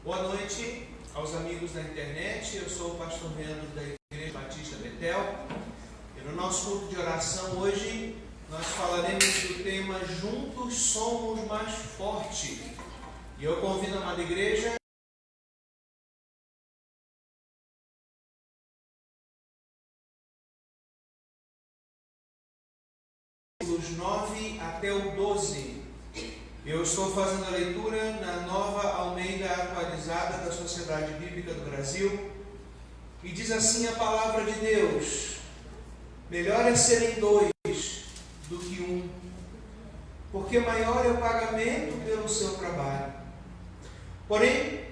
Boa noite aos amigos da internet. Eu sou o pastor Leandro da Igreja Batista Betel. E no nosso culto de oração hoje nós falaremos do tema Juntos Somos Mais Forte. E eu convido a amada igreja dos 9 até o 12. Eu estou fazendo a leitura na Nova Almeida Atualizada da Sociedade Bíblica do Brasil. E diz assim a palavra de Deus: melhor é serem dois do que um, porque maior é o pagamento pelo seu trabalho. Porém,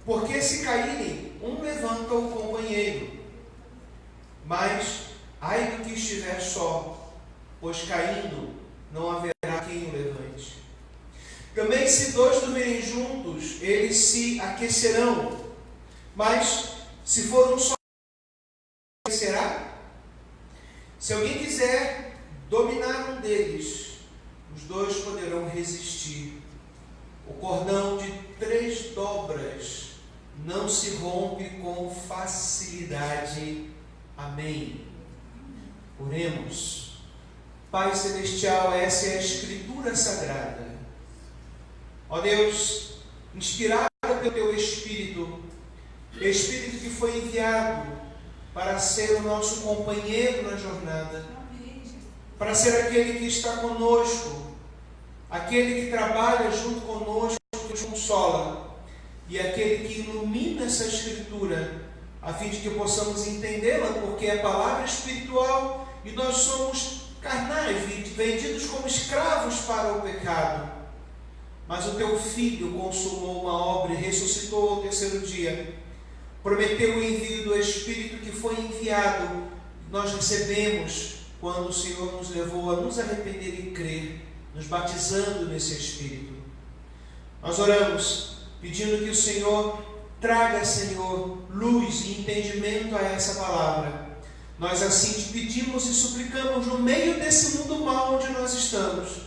porque se caírem, um levanta o companheiro. Mas ai do que estiver só, pois caindo não haverá quem o levante. Também se dois dormirem juntos, eles se aquecerão. Mas se for um só, aquecerá? Se alguém quiser dominar um deles, os dois poderão resistir. O cordão de 3 dobras não se rompe com facilidade. Amém. Oremos. Pai Celestial, essa é a Escritura Sagrada. Ó Deus, inspirada pelo Teu Espírito que foi enviado para ser o nosso companheiro na jornada, para ser aquele que está conosco, aquele que trabalha junto conosco, que nos consola, e aquele que ilumina essa Escritura, a fim de que possamos entendê-la, porque é palavra espiritual e nós somos carnais, vendidos como escravos para o pecado. Mas o Teu Filho consumou uma obra e ressuscitou ao 3º dia. Prometeu o envio do Espírito que foi enviado. Nós recebemos quando o Senhor nos levou a nos arrepender e crer, nos batizando nesse Espírito. Nós oramos pedindo que o Senhor traga, Senhor, luz e entendimento a essa palavra. Nós assim te pedimos e suplicamos no meio desse mundo mau onde nós estamos,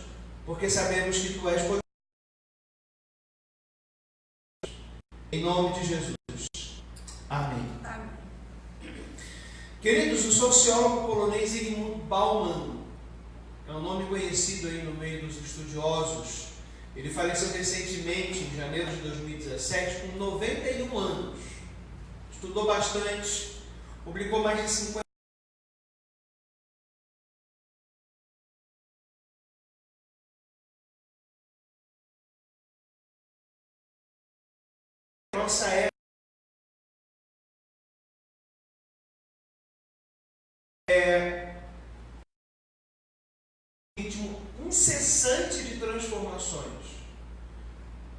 porque sabemos que Tu és poderoso. Em nome de Jesus. Amém. Amém. Queridos, o sociólogo polonês Zygmunt Bauman, é um nome conhecido aí no meio dos estudiosos. Ele faleceu recentemente, em janeiro de 2017, com 91 anos. Estudou bastante, publicou mais de 50. Nossa época ritmo incessante de transformações,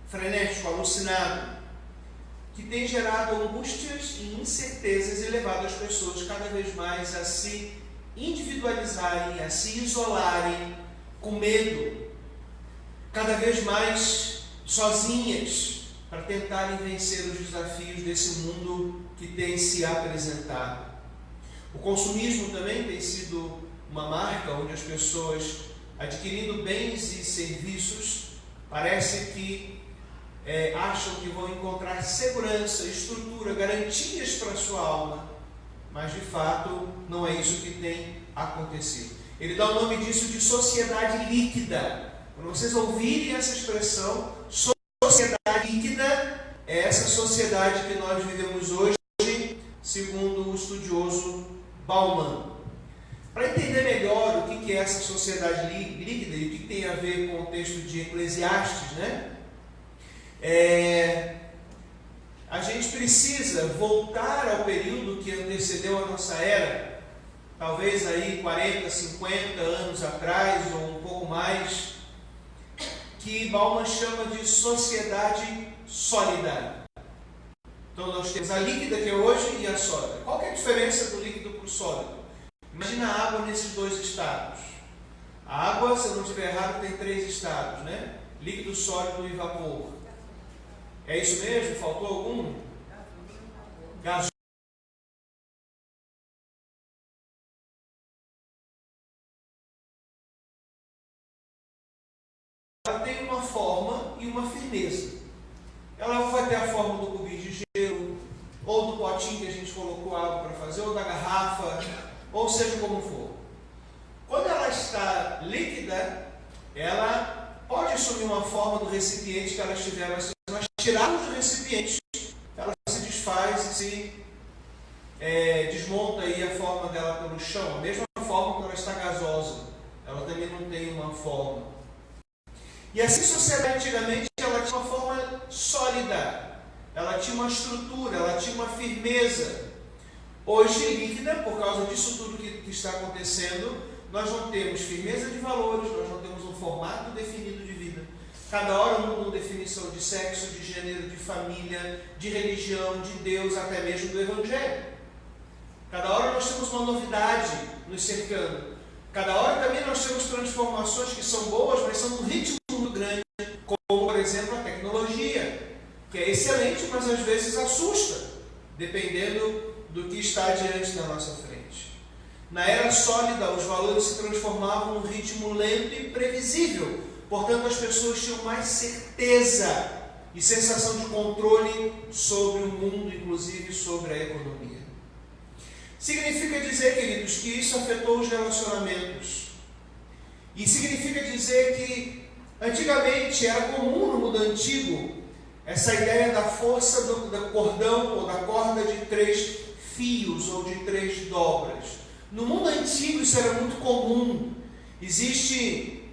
frenético, alucinado, que tem gerado angústias e incertezas e levado as pessoas cada vez mais a se individualizarem, a se isolarem com medo, cada vez mais sozinhas, para tentarem vencer os desafios desse mundo que tem se apresentado. O consumismo também tem sido uma marca onde as pessoas, adquirindo bens e serviços, parece que acham que vão encontrar segurança, estrutura, garantias para a sua alma, mas de fato não é isso que tem acontecido. Ele dá o nome disso de sociedade líquida. Quando vocês ouvirem essa expressão, sociedade líquida, é essa sociedade que nós vivemos hoje, segundo o estudioso Bauman. Para entender melhor o que é essa sociedade líquida e o que tem a ver com o texto de Eclesiastes, a gente precisa voltar ao período que antecedeu a nossa era, talvez aí 40, 50 anos atrás ou um pouco mais, que Bauman chama de sociedade sólida. Então nós temos a líquida, que é hoje, e a sólida. Qual que é a diferença do líquido para o sólido? Imagina a água nesses 2 estados. A água, se eu não estiver errado, tem 3 estados, né? Líquido, sólido e vapor. É isso mesmo? Faltou algum? Gasóleo. Ela tem uma forma e uma firmeza. ela vai ter a forma do cubinho de gelo, ou do potinho que a gente colocou água para fazer, ou da garrafa, ou seja como for. Quando ela está líquida, ela pode assumir uma forma do recipiente que ela estiver, mas se nós tirarmos do recipiente, ela se desfaz e se desmonta aí a forma dela pelo chão. A mesma forma que ela está gasosa, ela também não tem uma forma. E assim a sociedade antigamente ela tinha uma forma sólida, ela tinha uma estrutura, ela tinha uma firmeza. Hoje, líquida, por causa disso tudo que está acontecendo, nós não temos firmeza de valores, nós não temos um formato definido de vida. Cada hora muda uma definição de sexo, de gênero, de família, de religião, de Deus, até mesmo do Evangelho. Cada hora nós temos uma novidade nos cercando. Cada hora também nós temos transformações que são boas, mas são num ritmo muito grande, como, por exemplo, a tecnologia, que é excelente, mas às vezes assusta, dependendo do que está diante da nossa frente. Na era sólida, os valores se transformavam num ritmo lento e previsível. Portanto, as pessoas tinham mais certeza e sensação de controle sobre o mundo, inclusive sobre a economia. Significa dizer, queridos, que isso afetou os relacionamentos. E significa dizer que antigamente era comum no mundo antigo essa ideia da força do cordão ou da corda de 3 fios ou de 3 dobras. No mundo antigo isso era muito comum. Existe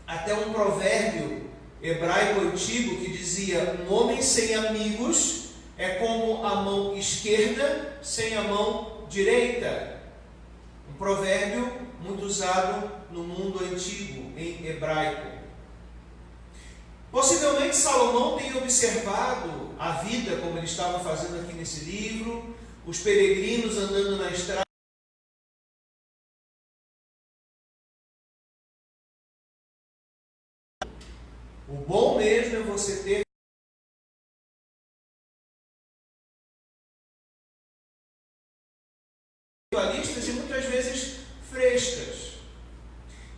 até um provérbio hebraico antigo que dizia: um homem sem amigos é como a mão esquerda sem a mão direita. Um provérbio muito usado no mundo antigo, em hebraico. Possivelmente Salomão tenha observado a vida como ele estava fazendo aqui nesse livro, os peregrinos andando na estrada. O bom mesmo é você ter atualistas e muitas vezes frescas.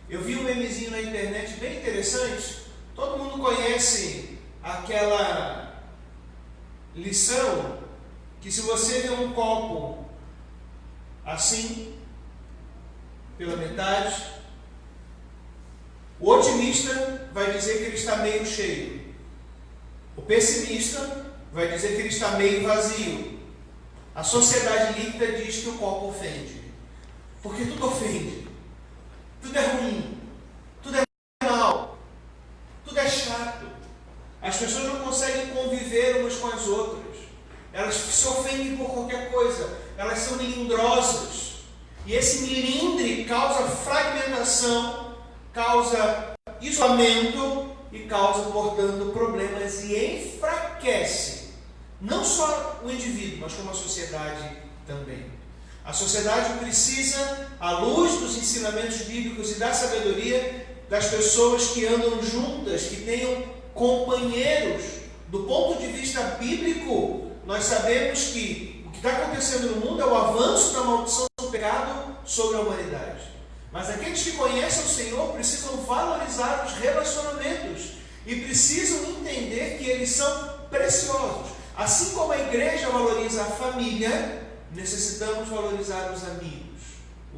Eu vi um memezinho na internet bem interessante. Todo mundo conhece aquela lição que se você vê um copo assim, pela metade, o otimista vai dizer que ele está meio cheio. O pessimista vai dizer que ele está meio vazio. A sociedade líquida diz que o copo ofende. Porque tudo ofende. Tudo é ruim. Tudo é mal. Tudo é chato. As pessoas não conseguem conviver umas com as outras. Elas se ofendem por qualquer coisa. Elas são melindrosas. E esse melindre causa fragmentação, causa isolamento e causa, portanto, problemas e enfraquece não só o indivíduo, mas como a sociedade também. A sociedade precisa, à luz dos ensinamentos bíblicos e da sabedoria, das pessoas que andam juntas, que tenham companheiros. Do ponto de vista bíblico, nós sabemos que o que está acontecendo no mundo é o avanço da maldição do pecado sobre a humanidade. Mas aqueles que conhecem o Senhor precisam valorizar os relacionamentos e precisam entender que eles são preciosos. Assim como a igreja valoriza a família, necessitamos valorizar os amigos,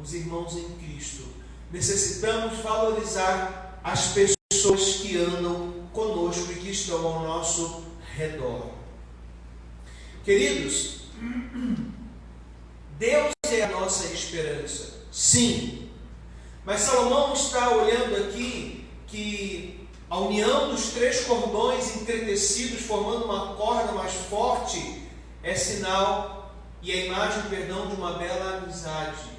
os irmãos em Cristo. Necessitamos valorizar as pessoas que andam conosco e que estão ao nosso redor. Queridos, Deus é a nossa esperança, sim. Mas Salomão está olhando aqui que a união dos 3 cordões entretecidos, formando uma corda mais forte, é sinal e a imagem, perdão, de uma bela amizade.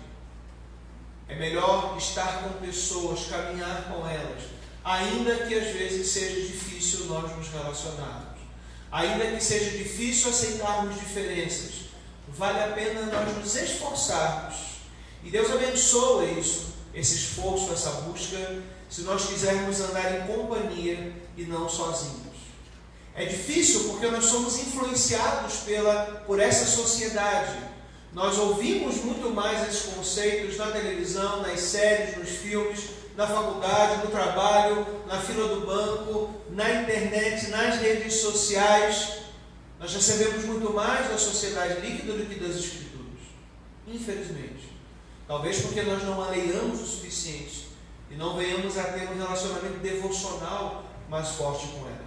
É melhor estar com pessoas, caminhar com elas, ainda que às vezes seja difícil nós nos relacionarmos, ainda que seja difícil aceitarmos diferenças. Vale a pena nós nos esforçarmos. E Deus abençoa isso, esse esforço, essa busca, se nós quisermos andar em companhia e não sozinhos. É difícil porque nós somos influenciados por essa sociedade. Nós ouvimos muito mais esses conceitos na televisão, nas séries, nos filmes, na faculdade, no trabalho, na fila do banco, na internet, nas redes sociais. Nós recebemos muito mais da sociedade líquida do que das Escrituras, infelizmente. Talvez porque nós não a leiamos o suficiente e não venhamos a ter um relacionamento devocional mais forte com ela.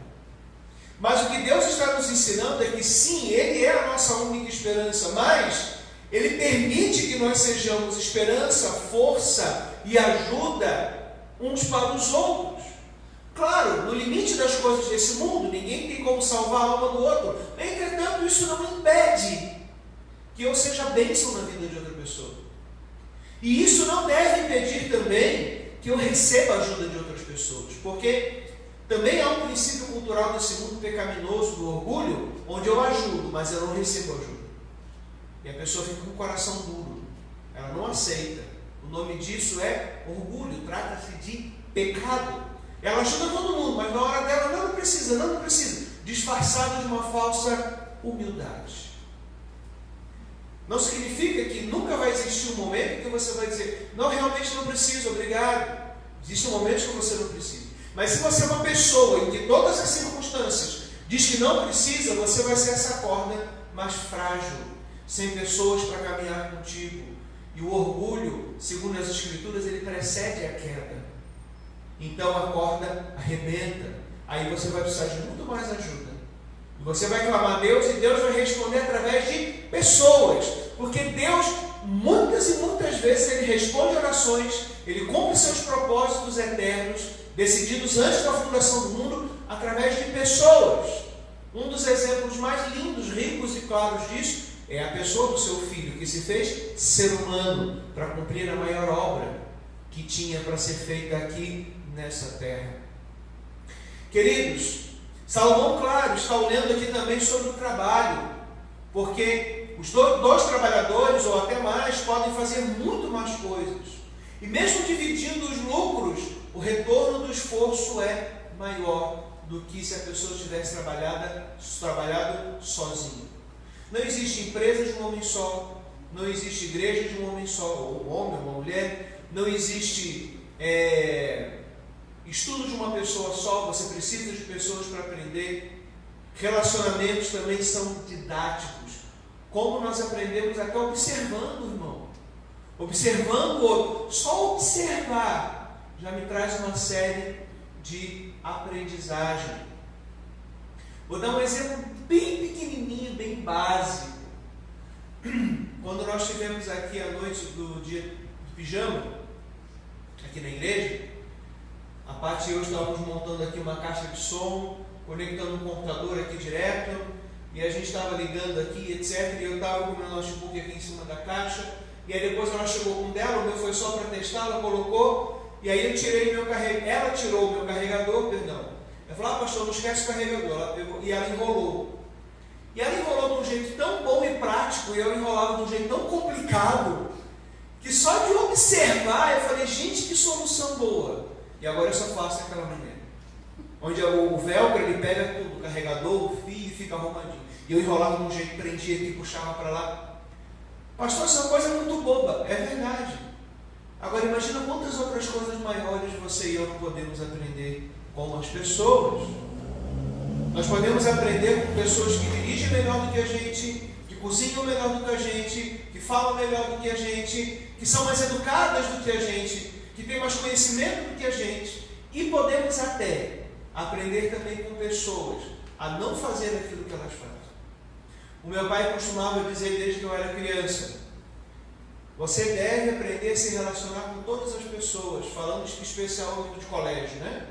Mas o que Deus está nos ensinando é que sim, Ele é a nossa única esperança, mas Ele permite que nós sejamos esperança, força e ajuda uns para os outros. Claro, no limite das coisas desse mundo, ninguém tem como salvar a alma do outro. Entretanto, isso não impede que eu seja bênção na vida de outra pessoa. E isso não deve impedir também que eu receba a ajuda de outras pessoas, porque também há um princípio cultural desse mundo pecaminoso do orgulho, onde eu ajudo, mas eu não recebo ajuda. E a pessoa fica com o coração duro, ela não aceita. O nome disso é orgulho, trata-se de pecado. Ela ajuda todo mundo, mas na hora dela não precisa, disfarçado de uma falsa humildade. Não significa que nunca vai existir um momento que você vai dizer, não, realmente não preciso, obrigado. Existem momentos que você não precisa. Mas se você é uma pessoa em que todas as circunstâncias diz que não precisa, você vai ser essa corda mais frágil, sem pessoas para caminhar contigo. E o orgulho, segundo as Escrituras, ele precede a queda. Então a corda arrebenta. Aí você vai precisar de muito mais ajuda. E você vai clamar a Deus e Deus vai responder através de pessoas. Porque Deus, muitas e muitas vezes, Ele responde orações, Ele cumpre seus propósitos eternos, decididos antes da fundação do mundo, através de pessoas. Um dos exemplos mais lindos, ricos e claros disso é a pessoa do seu filho, que se fez ser humano para cumprir a maior obra que tinha para ser feita aqui nessa terra. Queridos, Salomão, claro, está olhando aqui também sobre o trabalho, porque os dois trabalhadores, ou até mais, podem fazer muito mais coisas. E mesmo dividindo os lucros, o retorno do esforço é maior do que se a pessoa tivesse trabalhado sozinha. Não existe empresa de um homem só, não existe igreja de um homem só, ou um homem, uma mulher, não existe estudo de uma pessoa só, você precisa de pessoas para aprender. Relacionamentos também são didáticos. Como nós aprendemos até observando, irmão. Observando o outro. Só observar já me traz uma série de aprendizagem. Vou dar um exemplo bem pequenininho, bem básico. Quando nós estivemos aqui à noite do dia do pijama, aqui na igreja, a Paty e eu estávamos montando aqui uma caixa de som, conectando um computador aqui direto, e a gente estava ligando aqui, etc. E eu estava com o meu notebook aqui em cima da caixa, e aí depois ela chegou com o dela, o meu foi só para testar, ela colocou, e aí eu tirei meu carregador, ela tirou o meu carregador, ela falou, pastor, não esquece o carregador, ela pegou, e ela enrolou. E ela enrolou de um jeito tão bom e prático, e eu enrolava de um jeito tão complicado, que só de observar eu falei, gente, que solução boa. E agora eu só faço daquela maneira. Onde o velcro, ele pega tudo, o carregador, o fio, e fica arrumadinho. E eu enrolava de um jeito, prendia aqui, puxava para lá. Pastor, isso é uma coisa muito boba. É verdade. Agora imagina quantas outras coisas maiores você e eu não podemos aprender com as pessoas. Nós podemos aprender com pessoas que dirigem melhor do que a gente, que cozinham melhor do que a gente, que falam melhor do que a gente, que são mais educadas do que a gente, que têm mais conhecimento do que a gente. E podemos até aprender também com pessoas a não fazer aquilo que elas fazem. O meu pai costumava dizer desde que eu era criança, você deve aprender a se relacionar com todas as pessoas, falando especialmente de colégio, né?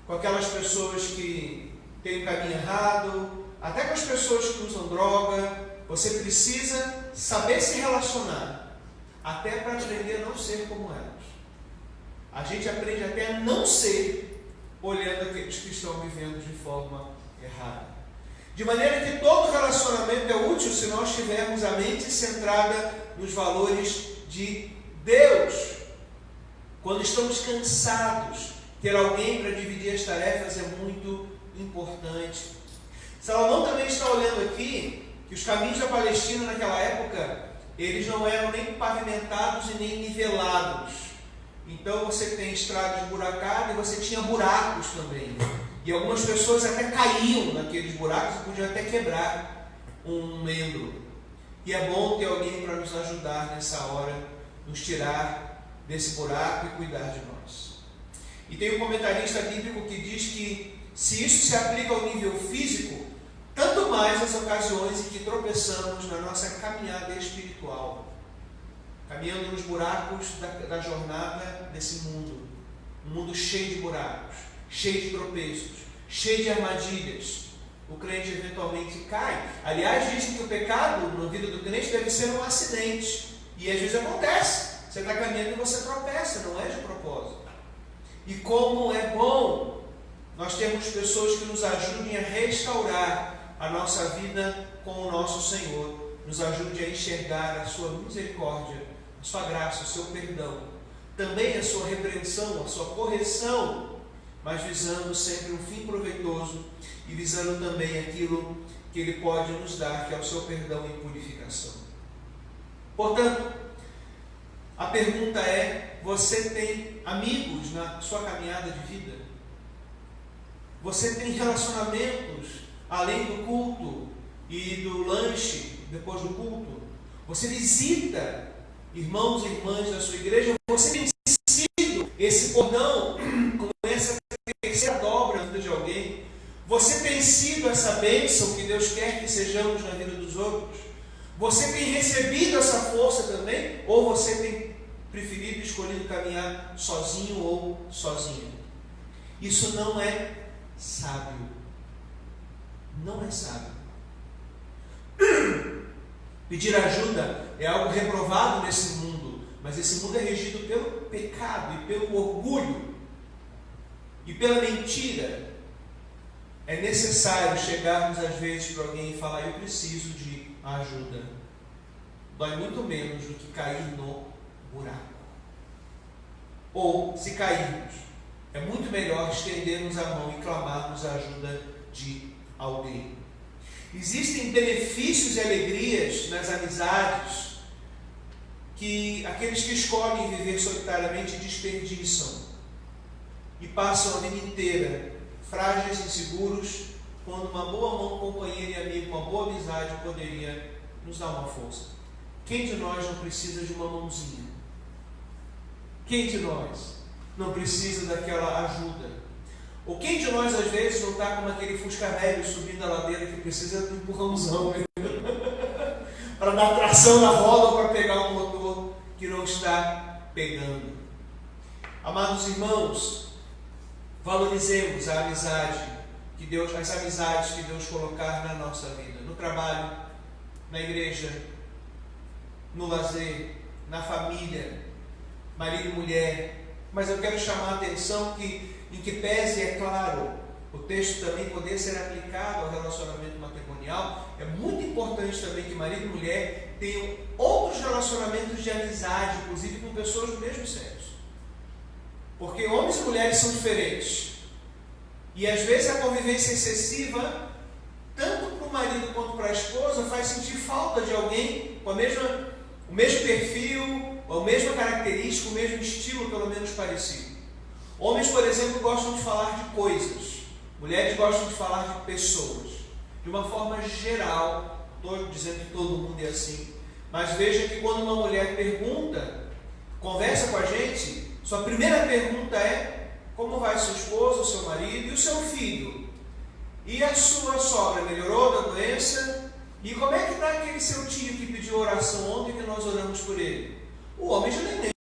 Com aquelas pessoas que têm o caminho errado, até com as pessoas que usam droga. Você precisa saber se relacionar, até para aprender a não ser como elas. A gente aprende até a não ser, olhando aqueles que estão vivendo de forma errada. De maneira que todo relacionamento é útil se nós tivermos a mente centrada nos valores de Deus. Quando estamos cansados, ter alguém para dividir as tarefas é muito importante. Salomão também está olhando aqui que os caminhos da Palestina naquela época, eles não eram nem pavimentados e nem nivelados. Então você tem estradas esburacadas e você tinha buracos também. E algumas pessoas até caíam naqueles buracos e podiam até quebrar um membro. E é bom ter alguém para nos ajudar nessa hora, nos tirar desse buraco e cuidar de nós. E tem um comentarista bíblico que diz que se isso se aplica ao nível físico, tanto mais as ocasiões em que tropeçamos na nossa caminhada espiritual, caminhando nos buracos da jornada desse mundo, um mundo cheio de buracos, cheio de tropeços, cheio de armadilhas. O crente eventualmente cai. Aliás, dizem que o pecado na vida do crente deve ser um acidente, e às vezes acontece, você está caminhando e você tropeça, não é de propósito. E como é bom nós termos pessoas que nos ajudem a restaurar a nossa vida com o nosso Senhor, nos ajude a enxergar a sua misericórdia, a sua graça, o seu perdão, também a sua repreensão, a sua correção, mas visando sempre um fim proveitoso e visando também aquilo que Ele pode nos dar, que é o seu perdão e purificação. Portanto, a pergunta é: você tem amigos na sua caminhada de vida? Você tem relacionamentos além do culto e do lanche depois do culto? Você visita irmãos e irmãs da sua igreja? Você tem sido esse cordão com essa terceira dobra na vida de alguém? Você tem sido essa bênção que Deus quer que sejamos na vida dos outros? Você tem recebido essa força também? Ou você tem preferido e escolhido caminhar sozinho ou sozinha? Isso não é sábio. Não é sábio. Pedir ajuda é algo reprovado nesse mundo, mas esse mundo é regido pelo pecado e pelo orgulho e pela mentira. É necessário chegarmos às vezes para alguém e falar: eu preciso de ajuda. Dói muito menos do que cair no buraco. Ou, se cairmos, é muito melhor estendermos a mão e clamarmos a ajuda de alguém. Existem benefícios e alegrias nas amizades que aqueles que escolhem viver solitariamente desperdiçam e passam a vida inteira frágeis e inseguros, quando uma boa mão companheira e amigo, uma boa amizade poderia nos dar uma força. Quem de nós não precisa de uma mãozinha? Quem de nós não precisa daquela ajuda? Ou quem de nós às vezes não está como aquele Fusca velho subindo a ladeira que precisa de um empurrãozão para dar tração na roda ou para pegar um motor que não está pegando? Amados irmãos, valorizemos a amizade que Deus, as amizades que Deus colocar na nossa vida, no trabalho, na igreja, no lazer, na família, marido e mulher. Mas eu quero chamar a atenção que, em que pese, é claro, o texto também poder ser aplicado ao relacionamento matrimonial, é muito importante também que marido e mulher tenham outros relacionamentos de amizade, inclusive com pessoas do mesmo sexo. Porque homens e mulheres são diferentes. E às vezes a convivência excessiva, tanto para o marido quanto para a esposa, faz sentir falta de alguém com o mesmo perfil, a mesma característica, o mesmo estilo, pelo menos parecido. Homens, por exemplo, gostam de falar de coisas. Mulheres gostam de falar de pessoas. De uma forma geral, estou dizendo que todo mundo é assim, mas veja que quando uma mulher pergunta, conversa com a gente, sua primeira pergunta é: como vai sua esposa, o seu marido e o seu filho? E a sua sogra melhorou da doença? E como é que está aquele seu tio que pediu oração ontem que nós oramos por ele? O homem já nem lembra.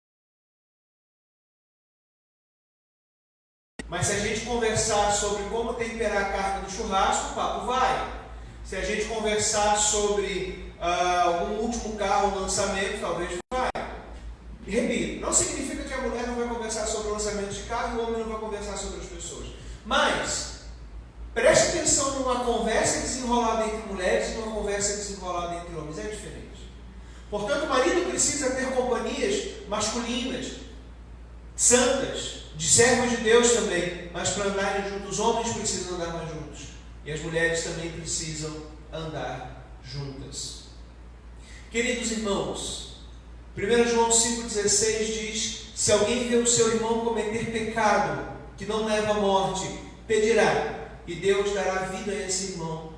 Mas se a gente conversar sobre como temperar a carne do churrasco, o papo vai. Se a gente conversar sobre algum último carro lançamento, talvez vai. E repito, não significa que a mulher não vai conversar sobre o lançamento de carro e o homem não vai conversar sobre as pessoas. Mas preste atenção numa conversa desenrolada entre mulheres e numa conversa desenrolada entre homens. É diferente. Portanto, o marido precisa ter companhias masculinas, santas, de servos de Deus também, mas para andarem juntos, os homens precisam andar mais juntos. E as mulheres também precisam andar juntas. Queridos irmãos, 1 João 5,16 diz: Se alguém vê o seu irmão cometer pecado que não leva à morte, pedirá, e Deus dará vida a esse irmão.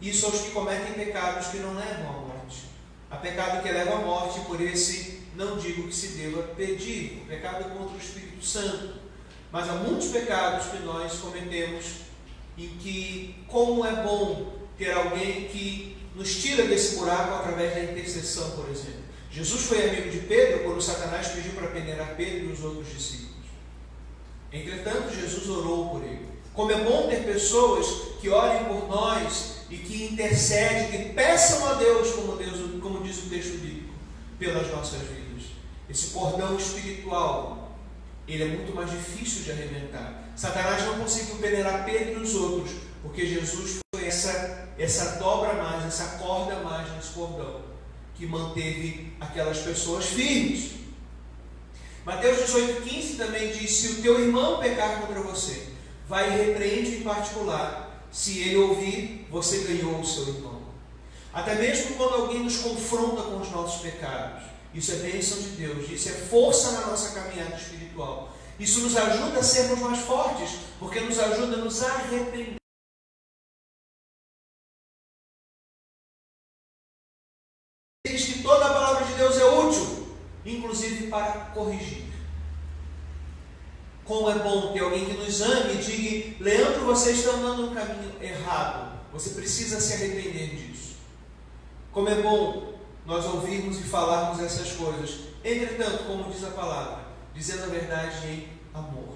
Isso aos que cometem pecados que não levam à morte. Há pecado que leva à morte, por esse não digo que se deva pedir. O pecado contra o Espírito Santo. Mas há muitos pecados que nós cometemos em que, como é bom ter alguém que nos tira desse buraco através da intercessão, por exemplo. Jesus foi amigo de Pedro quando Satanás pediu para peneirar Pedro e os outros discípulos. Entretanto, Jesus orou por ele. Como é bom ter pessoas que orem por nós e que intercedem, que peçam a Deus, como diz o texto bíblico, pelas nossas vidas. Esse cordão espiritual, ele é muito mais difícil de arrebentar. Satanás não conseguiu peneirar Pedro e os outros, porque Jesus foi essa dobra a mais, essa corda a mais nesse cordão, que manteve aquelas pessoas firmes. Mateus 18,15 também diz: se o teu irmão pecar contra você, vai e repreende em particular. Se ele ouvir, você ganhou o seu irmão. Até mesmo quando alguém nos confronta com os nossos pecados, isso é bênção de Deus, isso é força na nossa caminhada espiritual. Isso nos ajuda a sermos mais fortes, porque nos ajuda a nos arrepender. Diz que toda a palavra de Deus é útil, inclusive para corrigir. Como é bom ter alguém que nos ame e diga: Leandro, você está andando no caminho errado, você precisa se arrepender disso. Como é bom nós ouvirmos e falarmos essas coisas, entretanto, como diz a palavra, dizendo a verdade em amor.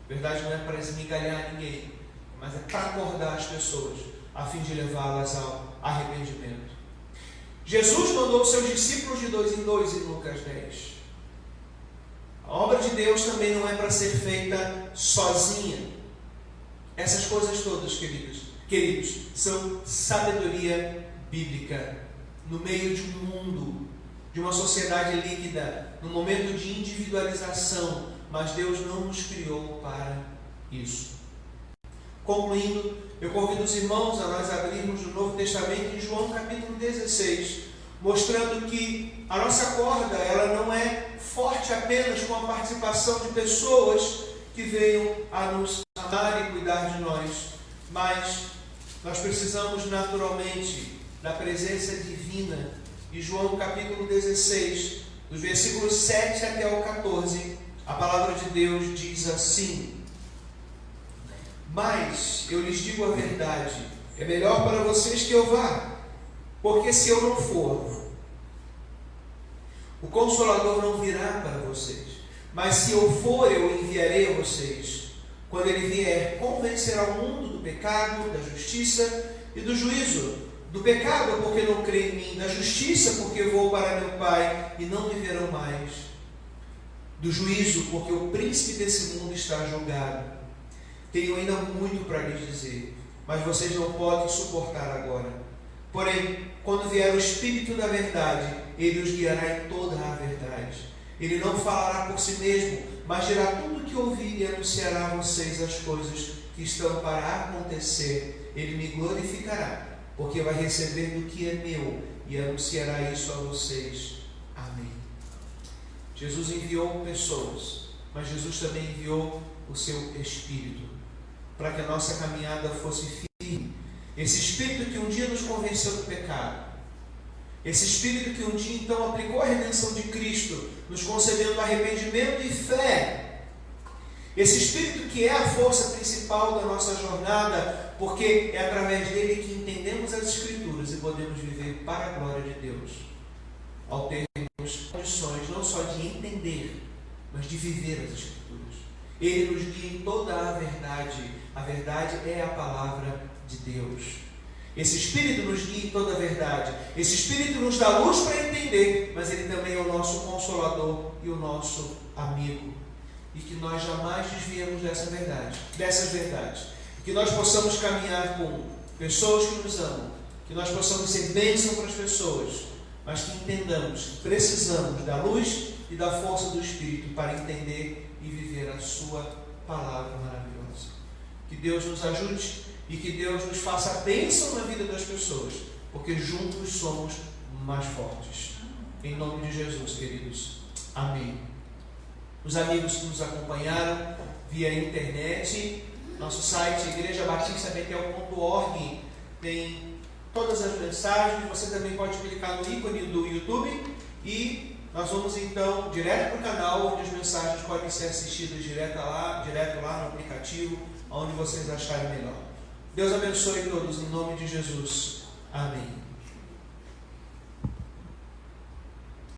Verdade não é para esmigalhar ninguém, mas é para acordar as pessoas, a fim de levá-las ao arrependimento. Jesus mandou os seus discípulos de 2 em 2 em Lucas 10. A obra de Deus também não é para ser feita sozinha. Essas coisas todas, queridos, são sabedoria bíblica. No meio de um mundo, de uma sociedade líquida, no momento de individualização, mas Deus não nos criou para isso. Concluindo, eu convido os irmãos a nós abrirmos o Novo Testamento em João capítulo 16, mostrando que a nossa corda, ela não é forte apenas com a participação de pessoas que venham a nos amar e cuidar de nós, mas nós precisamos naturalmente da presença divina. E João capítulo 16, dos versículos 7 até o 14, a palavra de Deus diz assim: mas eu lhes digo a verdade, é melhor para vocês que eu vá, porque se eu não for, o Consolador não virá para vocês, mas se eu for, eu enviarei a vocês. Quando ele vier, convencerá o mundo do pecado, da justiça e do juízo. Do pecado, porque não crê em mim; da justiça, porque vou para meu Pai e não me verão mais; do juízo, porque o príncipe desse mundo está julgado. Tenho ainda muito para lhes dizer, mas vocês não podem suportar agora. Porém, quando vier o Espírito da verdade, ele os guiará em toda a verdade. Ele não falará por si mesmo, mas dirá tudo o que ouvir e anunciará a vocês as coisas que estão para acontecer. Ele me glorificará, porque vai receber do que é meu e anunciará isso a vocês. Amém. Jesus enviou pessoas, mas Jesus também enviou o seu Espírito, para que a nossa caminhada fosse firme. Esse Espírito que um dia nos convenceu do pecado, esse Espírito que um dia então aplicou a redenção de Cristo, nos concedendo arrependimento e fé. Esse Espírito que é a força principal da nossa jornada, porque é através dele que entendemos as Escrituras e podemos viver para a glória de Deus, ao termos condições não só de entender, mas de viver as Escrituras. Ele nos guia em toda a verdade é a palavra de Deus. Esse Espírito nos guia em toda a verdade, esse Espírito nos dá luz para entender, mas ele também é o nosso Consolador e o nosso amigo. E que nós jamais desviemos dessas verdades, que nós possamos caminhar com pessoas que nos amam, que nós possamos ser bênção para as pessoas, mas que entendamos que precisamos da luz e da força do Espírito para entender e viver a sua palavra maravilhosa. Que Deus nos ajude e que Deus nos faça bênção na vida das pessoas, porque juntos somos mais fortes. Em nome de Jesus, queridos. Amém. os amigos que nos acompanharam via internet. Nosso site igrejabatista.org tem todas as mensagens. Você também pode clicar no ícone do YouTube e nós vamos então direto para o canal, onde as mensagens podem ser assistidas direto lá no aplicativo, onde vocês acharem melhor. Deus abençoe todos, em nome de Jesus. Amém.